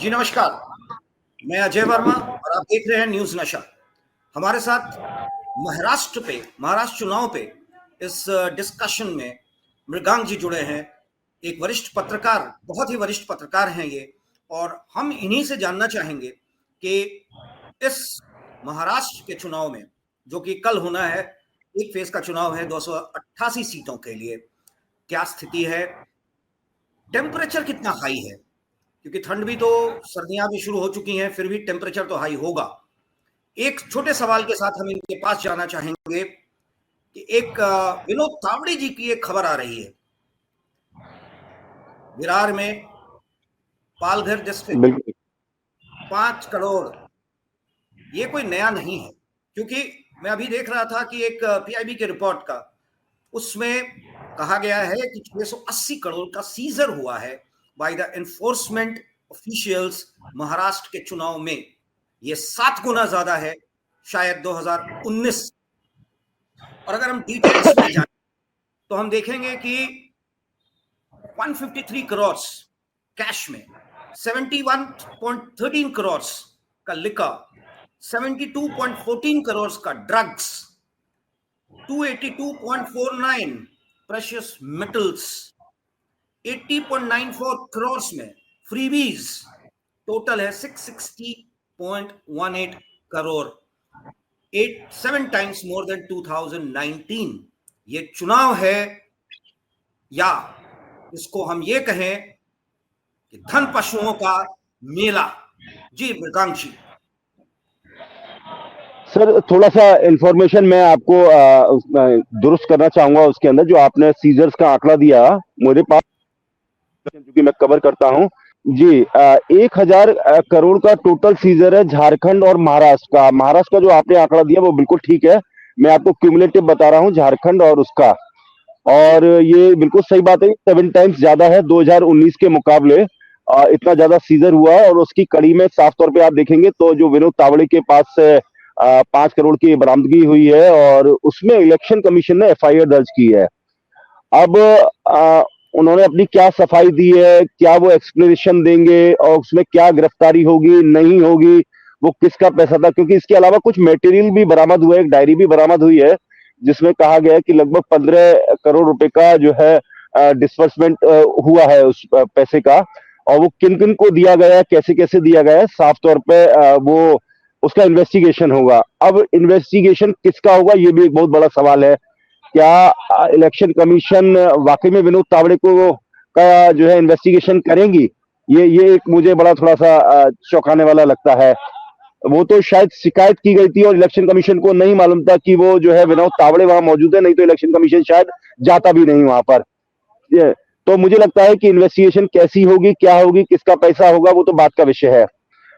जी नमस्कार, मैं अजय वर्मा और आप देख रहे हैं न्यूज नशा। हमारे साथ महाराष्ट्र चुनाव पे इस डिस्कशन में मृगांक जी जुड़े हैं। एक वरिष्ठ पत्रकार, बहुत ही वरिष्ठ पत्रकार हैं ये, और हम इन्हीं से जानना चाहेंगे कि इस महाराष्ट्र के चुनाव में, जो कि कल होना है, एक फेज का चुनाव है 288 सीटों के लिए, क्या स्थिति है, टेम्परेचर कितना हाई है, क्योंकि ठंड भी तो, सर्दियां भी शुरू हो चुकी हैं, फिर भी टेम्परेचर तो हाई होगा। एक छोटे सवाल के साथ हम इनके पास जाना चाहेंगे कि एक विनोद तावड़े जी की एक खबर आ रही है। विरार में पालघर डिस्ट्रिक्ट 5 करोड़, ये कोई नया नहीं है, क्योंकि मैं अभी देख रहा था कि एक पीआईबी के रिपोर्ट का, उसमें कहा गया है कि 680 करोड़ का सीजर हुआ है by the enforcement officials Maharashtra के चुनाव में। ये 7 गुना ज्यादा है शायद 2019। और अगर हम डिटेल्स में जाएं तो हम देखेंगे कि 153 करोड़ कैश में, 71.13 करोड़ का लिकर, 72.14 करोड़ का ड्रग्स, 282.49 प्रेशियस मेटल्स, 80.94 करोड़ में फ्रीबीज, टोटल है 660.18 करोड़, 7 टाइम्स मोर देन 2019। ये चुनाव है, या इसको हम ये कहें कि धन पशुओं का मेला। जी मृगांक जी। सर, थोड़ा सा इंफॉर्मेशन मैं आपको दुरुस्त करना चाहूंगा। उसके अंदर जो आपने सीजर्स का आंकड़ा दिया मेरे पास, क्योंकि मैं कवर करता हूं जी, 1000 करोड़ का टोटल सीजर है झारखंड और महाराष्ट्र का। महाराष्ट्र का जो आपने आंकड़ा दिया वो बिल्कुल ठीक है, मैं आपको क्यूमुलेटिव बता रहा हूं झारखंड और उसका, और ये बिल्कुल सही बात है, 7 टाइम्स ज्यादा है 2019 के मुकाबले। इतना ज्यादा सीजर हुआ है, और उसकी कड़ी में साफ तौर पे आप देखेंगे तो जो विनोद तावड़े के पास से 5 करोड़ की बरामदगी हुई है, और उसमें इलेक्शन कमीशन ने एफआईआर दर्ज की है। अब उन्होंने अपनी क्या सफाई दी है, क्या वो एक्सप्लेनेशन देंगे, और उसमें क्या गिरफ्तारी होगी नहीं होगी, वो किसका पैसा था, क्योंकि इसके अलावा कुछ मटेरियल भी बरामद हुआ है, एक डायरी भी बरामद हुई है जिसमें कहा गया है कि लगभग 15 करोड़ रुपए का जो है डिस्बर्समेंट हुआ है उस पैसे का, और वो किन किन को दिया गया है, कैसे कैसे दिया गया है, साफ तौर पे वो उसका इन्वेस्टिगेशन होगा। अब इन्वेस्टिगेशन किसका होगा, ये भी एक बहुत बड़ा सवाल है। क्या इलेक्शन कमीशन वाकई में विनोद तावड़े को का जो है इन्वेस्टिगेशन करेंगी, ये एक मुझे बड़ा थोड़ा सा चौंकाने वाला लगता है। वो तो शायद शिकायत की गई थी और इलेक्शन कमीशन को नहीं मालूम था कि वो जो है विनोद तावड़े वहां मौजूद है, नहीं तो इलेक्शन कमीशन शायद जाता भी नहीं वहां पर। तो मुझे लगता है कि इन्वेस्टिगेशन कैसी होगी, क्या होगी, किसका पैसा होगा, वो तो बात का विषय है।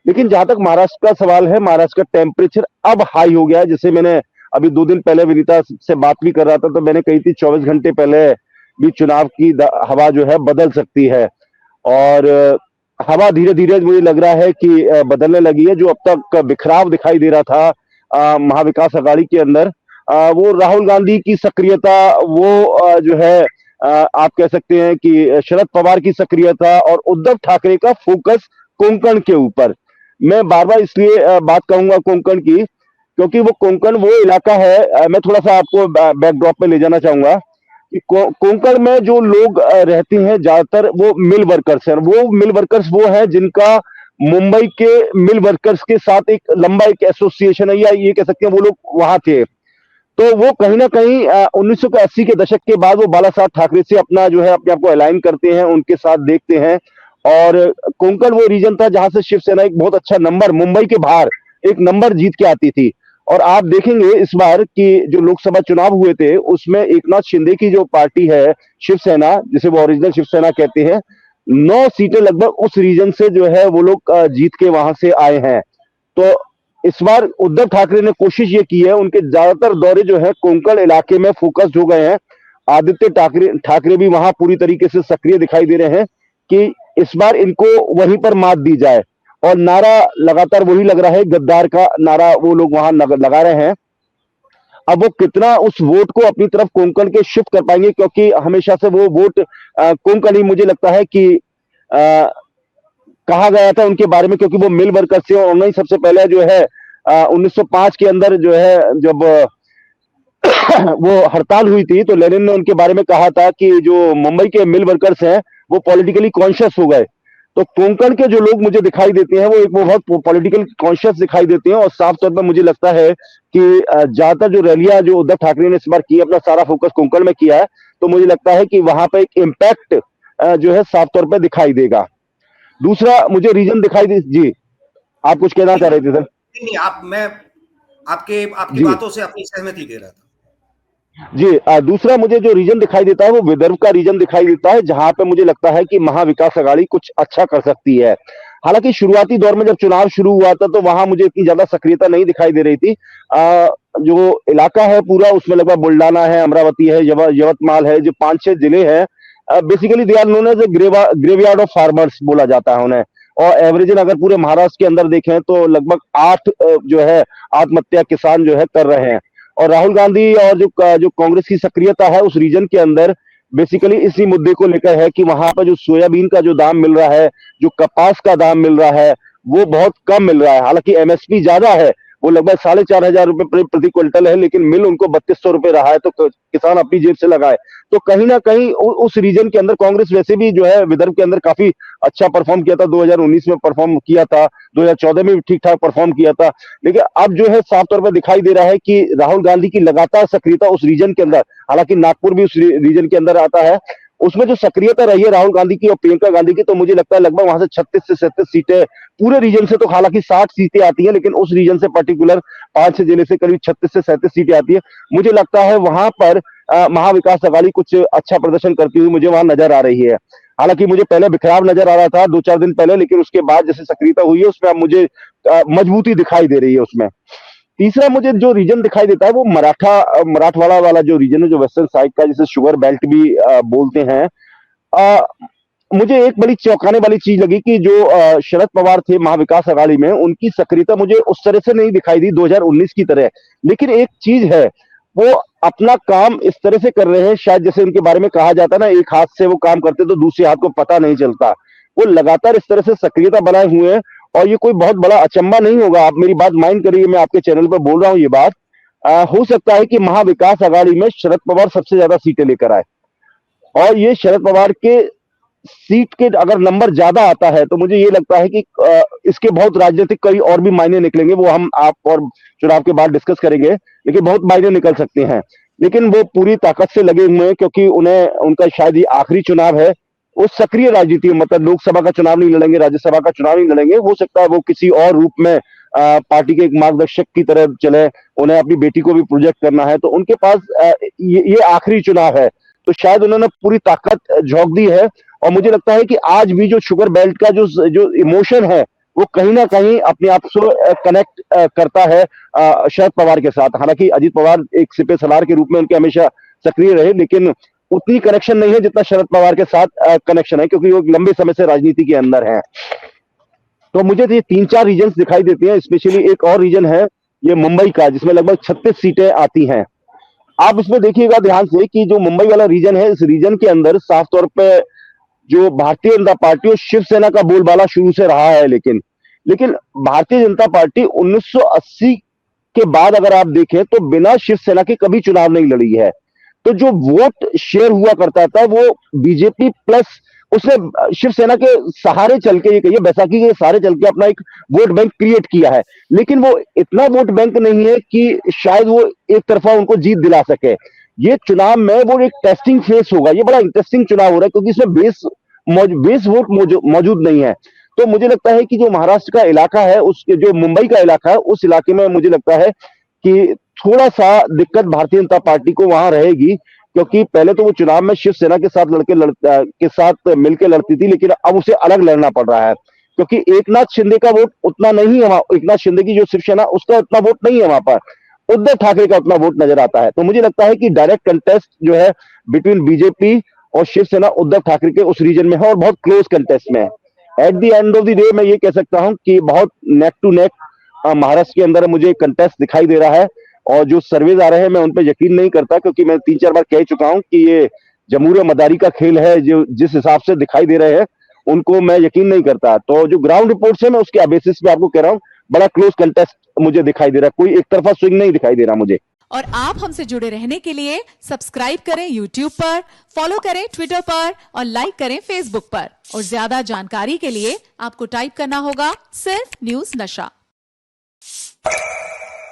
लेकिन जहां तक महाराष्ट्र का सवाल है, महाराष्ट्र का टेम्परेचर अब हाई हो गया है। जैसे मैंने अभी 2 दिन पहले विनीता से बात भी कर रहा था, तो मैंने कही थी 24 घंटे पहले भी चुनाव की हवा जो है बदल सकती है, और हवा धीरे धीरे मुझे लग रहा है कि बदलने लगी है। जो अब तक बिखराव दिखाई दे रहा था महाविकास अघाड़ी के अंदर, वो राहुल गांधी की सक्रियता, वो जो है आप कह सकते हैं कि शरद पवार की सक्रियता, और उद्धव ठाकरे का फोकस कोंकण के ऊपर। मैं बार बार इसलिए बात कहूंगा कोंकण की, क्योंकि वो कोंकण वो इलाका है, मैं थोड़ा सा आपको बैकड्रॉप पे ले जाना चाहूंगा कि कोंकण में जो लोग रहते हैं ज्यादातर वो मिल वर्कर्स हैं। वो मिल वर्कर्स वो हैं जिनका मुंबई के मिल वर्कर्स के साथ एक लंबा एक एसोसिएशन है, या ये कह सकते हैं वो लोग वहां थे। तो वो कहीं ना कहीं 1980 के दशक के बाद वो बाला साहब ठाकरे से अपना जो है अपने आप को अलाइन करते हैं, उनके साथ देखते हैं। और कोंकण वो रीजन था जहां से शिवसेना एक बहुत अच्छा नंबर मुंबई के बाहर एक नंबर जीत के आती थी। और आप देखेंगे इस बार कि जो लोकसभा चुनाव हुए थे उसमें एकनाथ शिंदे की जो पार्टी है शिवसेना, जिसे वो ओरिजिनल शिवसेना कहते हैं, 9 सीटें लगभग उस रीजन से जो है वो लोग जीत के वहां से आए हैं। तो इस बार उद्धव ठाकरे ने कोशिश ये की है, उनके ज्यादातर दौरे जो है कोंकण इलाके में फोकस्ड हो गए हैं। आदित्य ठाकरे भी वहां पूरी तरीके से सक्रिय दिखाई दे रहे हैं कि इस बार इनको वहीं पर मात दी जाए, और नारा लगातार वही लग रहा है, गद्दार का नारा वो लोग वहां लगा रहे हैं। अब वो कितना उस वोट को अपनी तरफ कोंकण के शिफ्ट कर पाएंगे, क्योंकि हमेशा से वो वोट कोंकण ही मुझे लगता है कि कहा गया था उनके बारे में, क्योंकि वो मिल वर्कर से, और उन्होंने सबसे पहले जो है 1905 के अंदर जो है जब वो हड़ताल हुई थी, तो लेनिन ने उनके बारे में कहा था कि जो मुंबई के मिल वर्कर्स हैं वो पॉलिटिकली कॉन्शियस हो गए। तो कोंकण के जो लोग मुझे दिखाई देते हैं वो बहुत पॉलिटिकल कॉन्शियस दिखाई देते हैं, और साफ तौर पर मुझे लगता है कि ज्यादातर जो रैलियां जो उद्धव ठाकरे ने इस बार की, अपना सारा फोकस कोंकण में किया है, तो मुझे लगता है कि वहां पर एक इम्पैक्ट जो है साफ तौर पर दिखाई देगा। दूसरा मुझे रीजन दिखाई दे। जी, आप कुछ कहना चाह रहे थे सर? नहीं, आप मैं आपके आपकी जी बातों से अपनी सहमति दे रहा था। जी, दूसरा मुझे जो रीजन दिखाई देता है वो विदर्भ का रीजन दिखाई देता है, जहां पे मुझे लगता है कि महाविकास अघाड़ी कुछ अच्छा कर सकती है। हालांकि शुरुआती दौर में जब चुनाव शुरू हुआ था तो वहां मुझे इतनी ज्यादा सक्रियता नहीं दिखाई दे रही थी। जो इलाका है पूरा, उसमें लगभग बुल्डाना है, अमरावती है, यवतमाल है, जो 5-6 जिले हैं, basically they are known as graveyard of farmers बोला जाता है उन्हें। और एवरेजन अगर पूरे महाराष्ट्र के अंदर देखें तो लगभग 8 जो है आत्महत्या किसान जो है कर रहे हैं। और राहुल गांधी और जो कांग्रेस की सक्रियता है उस रीजन के अंदर बेसिकली इसी मुद्दे को लेकर है कि वहां पर जो सोयाबीन का जो दाम मिल रहा है, जो कपास का दाम मिल रहा है, वो बहुत कम मिल रहा है। हालांकि एमएसपी ज्यादा है, वो लगभग 4,500 रुपए प्रति क्विंटल है, लेकिन मिल उनको 3200 रुपए रहा है, तो किसान अपनी जेब से लगाए। तो कहीं ना कहीं उस रीजन के अंदर कांग्रेस वैसे भी जो है विदर्भ के अंदर काफी अच्छा परफॉर्म किया था, 2019 में परफॉर्म किया था, 2014 में भी ठीक ठाक परफॉर्म किया था। लेकिन अब जो है साफ तौर पर दिखाई दे रहा है कि राहुल गांधी की लगातार सक्रियता उस रीजन के अंदर, हालांकि नागपुर भी उस रीजन के अंदर आता है, उसमें जो सक्रियता रही है राहुल गांधी की और प्रियंका गांधी की, तो मुझे लगता है लगभग वहां से 36 से 37 सीटें, पूरे रीजन से तो हालांकि 60 सीटें आती है, लेकिन उस रीजन से पर्टिकुलर 5-6 जिले से करीब 36 से 37 सीटें आती है। मुझे लगता है वहां पर महाविकास अघाड़ी कुछ अच्छा प्रदर्शन करती हुई मुझे वहां नजर आ रही है। हालांकि मुझे पहले बिखराव नजर आ रहा था 2-4 दिन पहले, लेकिन उसके बाद जैसे सक्रियता हुई है उसमें अब मुझे मजबूती दिखाई दे रही है उसमें। तीसरा मुझे जो रीजन दिखाई देता है वो मराठवाड़ा वाला जो रीजन है, जो वेस्टर्न साइड का, जिसे शुगर बेल्ट भी बोलते हैं। अ, मुझे एक बड़ी चौंकाने वाली चीज लगी कि जो शरद पवार थे महाविकास अघाड़ी में, उनकी सक्रियता मुझे उस तरह से नहीं दिखाई दी 2019 की तरह। लेकिन एक चीज है, वो अपना काम इस तरह से कर रहे हैं, शायद जैसे उनके बारे में कहा जाता है ना, एक हाथ से वो काम करते तो दूसरे हाथ को पता नहीं चलता। वो लगातार इस तरह से सक्रियता बनाए हुए हैं, और ये कोई बहुत बड़ा अचंबा नहीं होगा। आप मेरी बात माइंड करिए, मैं आपके चैनल पर बोल रहा हूँ ये बात। हो सकता है कि महाविकास अघाड़ी में शरद पवार सबसे ज्यादा सीटें लेकर आए, और ये शरद पवार के सीट के अगर नंबर ज्यादा आता है तो मुझे ये लगता है कि इसके बहुत राजनीतिक कई और भी मायने निकलेंगे, वो हम आप और चुनाव के बाद डिस्कस करेंगे, लेकिन बहुत मायने निकल सकते हैं। लेकिन वो पूरी ताकत से लगे हुए हैं, क्योंकि उन्हें उनका शायद ये आखिरी चुनाव है। वो सक्रिय राजनीति में, मतलब लोकसभा का चुनाव नहीं लड़ेंगे, राज्यसभा का चुनाव नहीं लड़ेंगे, हो सकता है वो किसी और रूप में पार्टी के एक मार्गदर्शक की तरह चले। उन्हें अपनी बेटी को भी प्रोजेक्ट करना है, तो उनके पास ये आखिरी चुनाव है, तो शायद उन्होंने पूरी ताकत झोंक दी है। और मुझे लगता है कि आज भी जो शुगर बेल्ट का जो इमोशन है, वो कहीं ना कहीं अपने आप से कनेक्ट करता है शरद पवार के साथ। हालांकि अजीत पवार एक सिपह सलार के रूप में उनके हमेशा सक्रिय रहे, लेकिन उतनी कनेक्शन नहीं है जितना शरद पवार के साथ कनेक्शन है, क्योंकि वो लंबे समय से राजनीति के अंदर है। तो मुझे तो ये 3-4 रीजन दिखाई देते हैं। स्पेशली एक और रीजन है ये मुंबई का, जिसमें लगभग 36 सीटें आती हैं। आप इसमें देखिएगा ध्यान से कि जो मुंबई वाला रीजन है, इस रीजन के अंदर साफ तौर पे जो भारतीय जनता पार्टी और शिवसेना का बोलबाला शुरू से रहा है। लेकिन भारतीय जनता पार्टी 1980 के बाद अगर आप देखें तो बिना शिवसेना के कभी चुनाव नहीं लड़ी है। तो जो वोट शेयर हुआ करता था वो बीजेपी प्लस उसने शिवसेना के सहारे चल के, ये कहिए बैसाखी के सहारे चल के अपना एक वोट बैंक क्रिएट किया है। लेकिन वो इतना वोट बैंक नहीं है कि शायद वो एक तरफा उनको जीत दिला सके। ये चुनाव में वो एक टेस्टिंग फेस होगा। ये बड़ा इंटरेस्टिंग चुनाव हो रहा है, क्योंकि इसमें बेस वोट मौजूद नहीं है। तो मुझे लगता है कि जो महाराष्ट्र का इलाका है, उस जो मुंबई का इलाका है, उस इलाके में मुझे लगता है कि थोड़ा सा दिक्कत भारतीय जनता पार्टी को वहां रहेगी, क्योंकि पहले तो वो चुनाव में शिवसेना के साथ मिलकर लड़ती थी, लेकिन अब उसे अलग लड़ना पड़ रहा है, क्योंकि एकनाथ शिंदे का वोट उतना नहीं है वहां। एकनाथ शिंदे की जो शिवसेना, उसका उतना वोट नहीं है वहां पर। उद्धव ठाकरे का उतना वोट नजर आता है। तो मुझे लगता है कि डायरेक्ट कंटेस्ट जो है बिटवीन बीजेपी और शिवसेना उद्धव ठाकरे के उस रीजन में है, और बहुत क्लोज कंटेस्ट में है। At the end of the day मैं ये कह सकता हूं कि बहुत नेक टू नेक महाराष्ट्र के अंदर मुझे कंटेस्ट दिखाई दे रहा है। और जो सर्वेज आ रहे हैं मैं उन पर यकीन नहीं करता, क्योंकि मैं 3-4 बार कह चुका हूं कि ये जमूर मदारी का खेल है। जो जिस हिसाब से दिखाई दे रहे हैं उनको मैं यकीन नहीं करता। तो जो ग्राउंड रिपोर्ट्स है मैं उसके बेसिस पे आपको कह रहा हूँ, बड़ा क्लोज कंटेस्ट मुझे दिखाई दे रहा है, कोई एक तरफा स्विंग नहीं दिखाई दे रहा मुझे। और आप हमसे जुड़े रहने के लिए सब्सक्राइब करें YouTube पर, फॉलो करें ट्विटर पर और लाइक करें Facebook पर। और ज्यादा जानकारी के लिए आपको टाइप करना होगा सिर्फ न्यूज नशा।